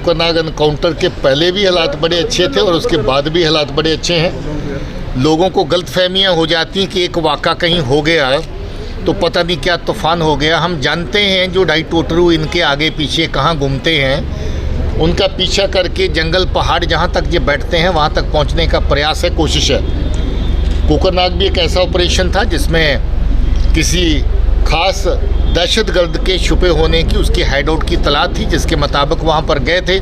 Kokernag encounter के पहले भी हालात बड़े अच्छे थे और उसके बाद भी हालात बड़े अच्छे हैं। लोगों को गलतफहमियां हो जाती कि एक वाक़ा कहीं हो गया तो पता नहीं क्या तूफ़ान हो गया। हम जानते हैं जो ढाई टोटरू इनके आगे पीछे कहाँ घूमते हैं, उनका पीछा करके जंगल पहाड़ जहाँ तक ये बैठते हैं वहाँ तक पहुँचने का प्रयास है, कोशिश है। कुकरनाग भी एक ऐसा ऑपरेशन था जिसमें किसी खास दहशतगर्द के छुपे होने की उसकी हाइडआउट की तलाश थी, जिसके मुताबिक वहाँ पर गए थे।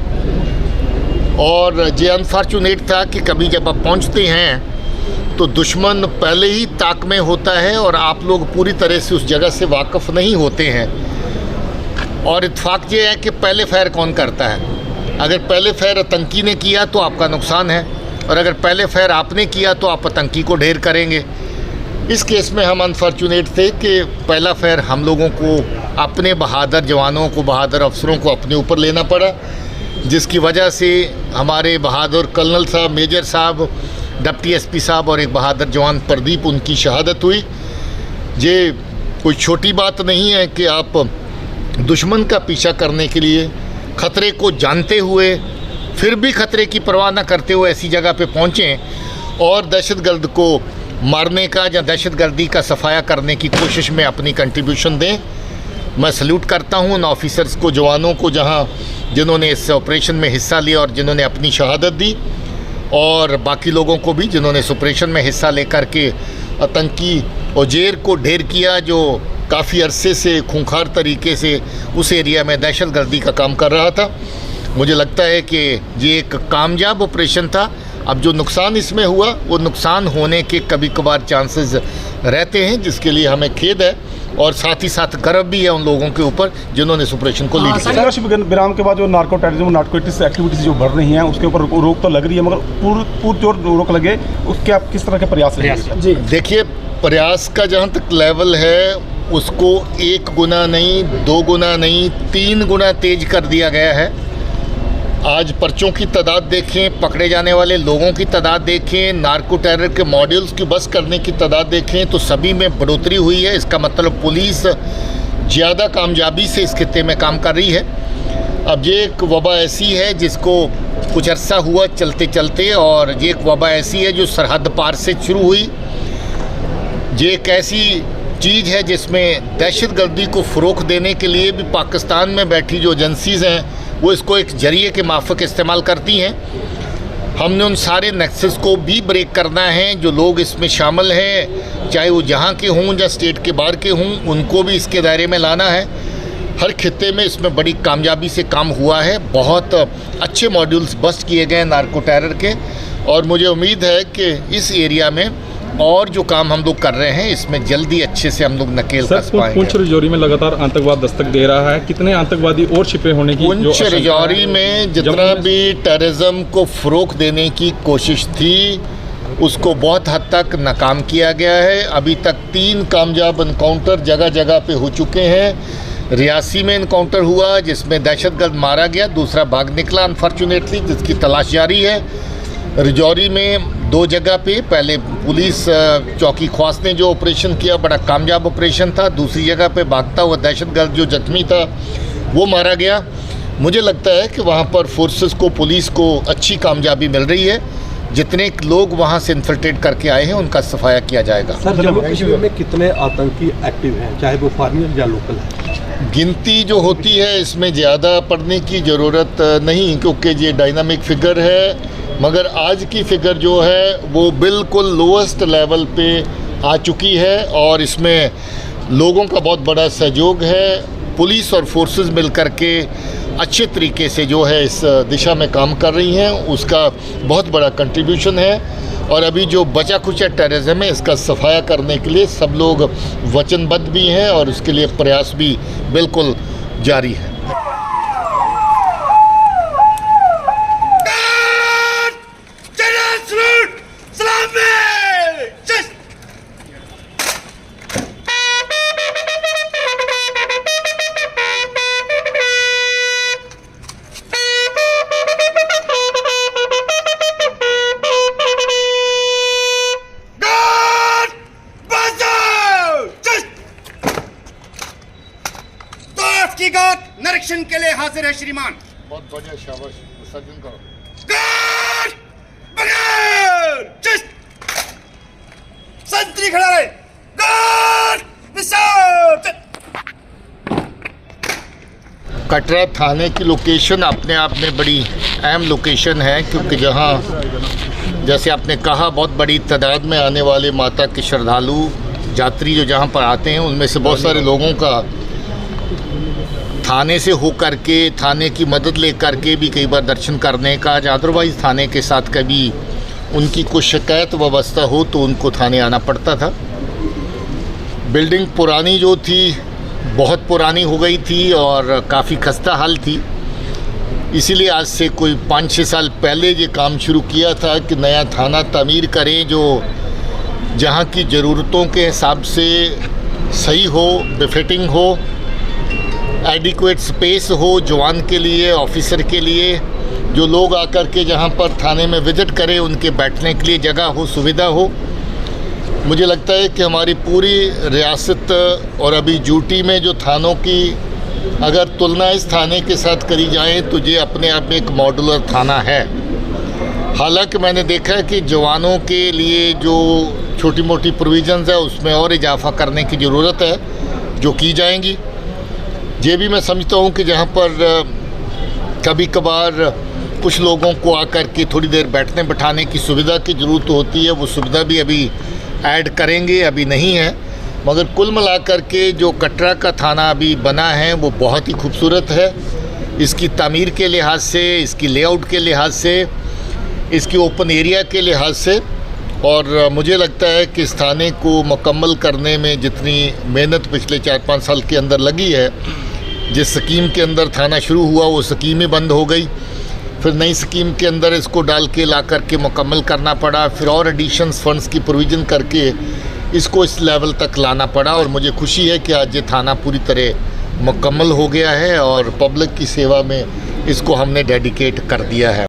और ये अनफॉर्चुनेट था कि कभी जब आप पहुँचते हैं तो दुश्मन पहले ही ताक में होता है और आप लोग पूरी तरह से उस जगह से वाकिफ़ नहीं होते हैं। और इत्तेफाक ये है कि पहले फायर कौन करता है। अगर पहले फायर आतंकी ने किया तो आपका नुकसान है, और अगर पहले फायर आपने किया तो आप आतंकी को ढेर करेंगे। इस केस में हम अनफॉर्चुनेट थे कि पहला फायर हम लोगों को, अपने बहादुर जवानों को, बहादुर अफसरों को अपने ऊपर लेना पड़ा, जिसकी वजह से हमारे बहादुर कर्नल साहब, मेजर साहब, डिप्टी एसपी साहब और एक बहादुर जवान प्रदीप, उनकी शहादत हुई। ये कोई छोटी बात नहीं है कि आप दुश्मन का पीछा करने के लिए ख़तरे को जानते हुए फिर भी ख़तरे की परवाह न करते हुए ऐसी जगह पे पहुँचें और दहशतगर्द को मारने का या दहशतगर्दी का सफाया करने की कोशिश में अपनी कंट्रीब्यूशन दें। मैं सल्यूट करता हूँ उन ऑफिसर्स को, जवानों को, जिन्होंने इस ऑपरेशन में हिस्सा लिया और जिन्होंने अपनी शहादत दी, और बाकी लोगों को भी जिन्होंने इस ऑपरेशन में हिस्सा लेकर के आतंकी उजेर को ढेर किया, जो काफ़ी अरसे से खूंखार तरीके से उस एरिया में दहशतगर्दी का काम कर रहा था। मुझे लगता है कि ये एक कामयाब ऑपरेशन था। अब जो नुकसान इसमें हुआ वो नुकसान होने के कभी कभार चांसेस रहते हैं, जिसके लिए हमें खेद है और साथ ही साथ गर्व भी है उन लोगों के ऊपर जिन्होंने इस ऑपरेशन को लीड किया। विराम के बाद जो नार्को टेररिज्म, नार्कोटिक्स एक्टिविटीज़ जो बढ़ रही हैं उसके ऊपर रोक तो लग रही है, मगर पूरी जोर रोक लगे उसके आप किस तरह के प्रयास जी? देखिए, प्रयास का जहाँ तक लेवल है उसको 1 गुना नहीं, 2 गुना नहीं, 3 गुना तेज कर दिया गया है। आज पर्चों की तादाद देखें, पकड़े जाने वाले लोगों की तादाद देखें, नार्को टेरर के मॉड्यूल्स की बस करने की तादाद देखें तो सभी में बढ़ोतरी हुई है। इसका मतलब पुलिस ज़्यादा कामयाबी से इस खित्ते में काम कर रही है। अब ये एक वबा ऐसी है जिसको कुछ अरसा हुआ चलते चलते, और ये एक वबा ऐसी है जो सरहद पार से शुरू हुई। ये एक ऐसी चीज़ है जिसमें दहशतगर्दी को फ़रोग़ देने के लिए भी पाकिस्तान में बैठी जो एजेंसीज़ हैं वो इसको एक जरिए के माफ़िक इस्तेमाल करती हैं। हमने उन सारे नेक्सस को भी ब्रेक करना है। जो लोग इसमें शामिल हैं, चाहे वो जहाँ के हों या स्टेट के बाहर के हों, उनको भी इसके दायरे में लाना है। हर खित्ते में इसमें बड़ी कामयाबी से काम हुआ है। बहुत अच्छे मॉड्यूल्स बस्ट किए गए नार्को टेरर के, और मुझे उम्मीद है कि इस एरिया में और जो काम हम लोग कर रहे हैं इसमें जल्दी अच्छे से हम लोग नकेल कस पाएंगे। पुंछ राजौरी में लगातार आतंकवाद दस्तक दे रहा है, कितने आतंकवादी और छिपे होने की? पुंछ राजौरी में जितना भी टेररिज्म को फ़रोग़ देने की कोशिश थी उसको बहुत हद तक नाकाम किया गया है। अभी तक 3 कामयाब एनकाउंटर जगह जगह पे हो चुके हैं। रियासी में एनकाउंटर हुआ जिसमें दहशतगर्द मारा गया, दूसरा भाग निकला अनफॉर्चुनेटली, जिसकी तलाश जारी है। राजौरी में 2 जगह पे पहले पुलिस चौकी ख्वास ने जो ऑपरेशन किया बड़ा कामयाब ऑपरेशन था। दूसरी जगह पे भागता हुआ दहशतगर्द जो जख्मी था वो मारा गया। मुझे लगता है कि वहाँ पर फोर्सेस को, पुलिस को अच्छी कामयाबी मिल रही है। जितने लोग वहाँ से इन्फिल्ट्रेट करके आए हैं उनका सफाया किया जाएगा। सर, जम्मू कश्मीर में कितने आतंकी एक्टिव हैं, चाहे वो फॉरेनर या लोकल है? गिनती जो होती है इसमें ज़्यादा पढ़ने की ज़रूरत नहीं, क्योंकि ये डायनामिक फिगर है। मगर आज की फ़िगर जो है वो बिल्कुल लोएस्ट लेवल पे आ चुकी है और इसमें लोगों का बहुत बड़ा सहयोग है। पुलिस और फोर्सेस मिलकर के अच्छे तरीके से जो है इस दिशा में काम कर रही हैं, उसका बहुत बड़ा कंट्रीब्यूशन है। और अभी जो बचा खुचा टेररिज्म है इसका सफाया करने के लिए सब लोग वचनबद्ध भी हैं और उसके लिए प्रयास भी बिल्कुल जारी है। निरीक्षण के लिए हाजिर है श्रीमान। बहुत बढ़िया, शाबाश, विसर्जन करो। संतरी खड़ा है, कटरा थाने की लोकेशन अपने आप में बड़ी अहम लोकेशन है, क्योंकि जहाँ जैसे आपने कहा बहुत बड़ी तादाद में आने वाले माता के श्रद्धालु यात्री जो जहाँ पर आते हैं, उनमें से बहुत सारे लोगों का थाने से होकर के, थाने की मदद लेकर के भी कई बार दर्शन करने का, अदरवाइज़ थाने के साथ कभी उनकी कुछ शिकायत व्यवस्था हो तो उनको थाने आना पड़ता था। बिल्डिंग पुरानी जो थी बहुत पुरानी हो गई थी और काफ़ी खस्ता हाल थी, इसीलिए आज से कोई 5-6 साल पहले ये काम शुरू किया था कि नया थाना तामीर करें जो जहाँ की ज़रूरतों के हिसाब से सही हो, बेफिटिंग हो, एडिक्वेट स्पेस हो जवान के लिए, ऑफिसर के लिए, जो लोग आकर के जहाँ पर थाने में विज़िट करें उनके बैठने के लिए जगह हो, सुविधा हो। मुझे लगता है कि हमारी पूरी रियासत और अभी यूटी में जो थानों की अगर तुलना इस थाने के साथ करी जाए तो ये अपने आप में एक मॉड्यूलर थाना है। हालांकि मैंने देखा है कि जवानों के लिए जो छोटी मोटी प्रोविज़न्स है उसमें और इजाफा करने की ज़रूरत है, जो की जाएंगी। ये भी मैं समझता हूँ कि जहाँ पर कभी कभार कुछ लोगों को आकर के थोड़ी देर बैठने बिठाने की सुविधा की ज़रूरत होती है, वो सुविधा भी अभी ऐड करेंगे, अभी नहीं है। मगर कुल मिलाकर के जो कटरा का थाना अभी बना है वो बहुत ही खूबसूरत है। इसकी तामीर के लिहाज से, इसकी लेआउट के लिहाज से, इसकी ओपन एरिया के लिहाज से, और मुझे लगता है कि इस थाने को मुकम्मल करने में जितनी मेहनत पिछले 4-5 साल के अंदर लगी है, जिस स्कीम के अंदर थाना शुरू हुआ वो स्कीम ही बंद हो गई, फिर नई स्कीम के अंदर इसको डाल के ला करके मुकम्मल करना पड़ा, फिर और एडिशंस फंड्स की प्रोविज़न करके इसको इस लेवल तक लाना पड़ा। और मुझे खुशी है कि आज ये थाना पूरी तरह मुकम्मल हो गया है और पब्लिक की सेवा में इसको हमने डेडिकेट कर दिया है।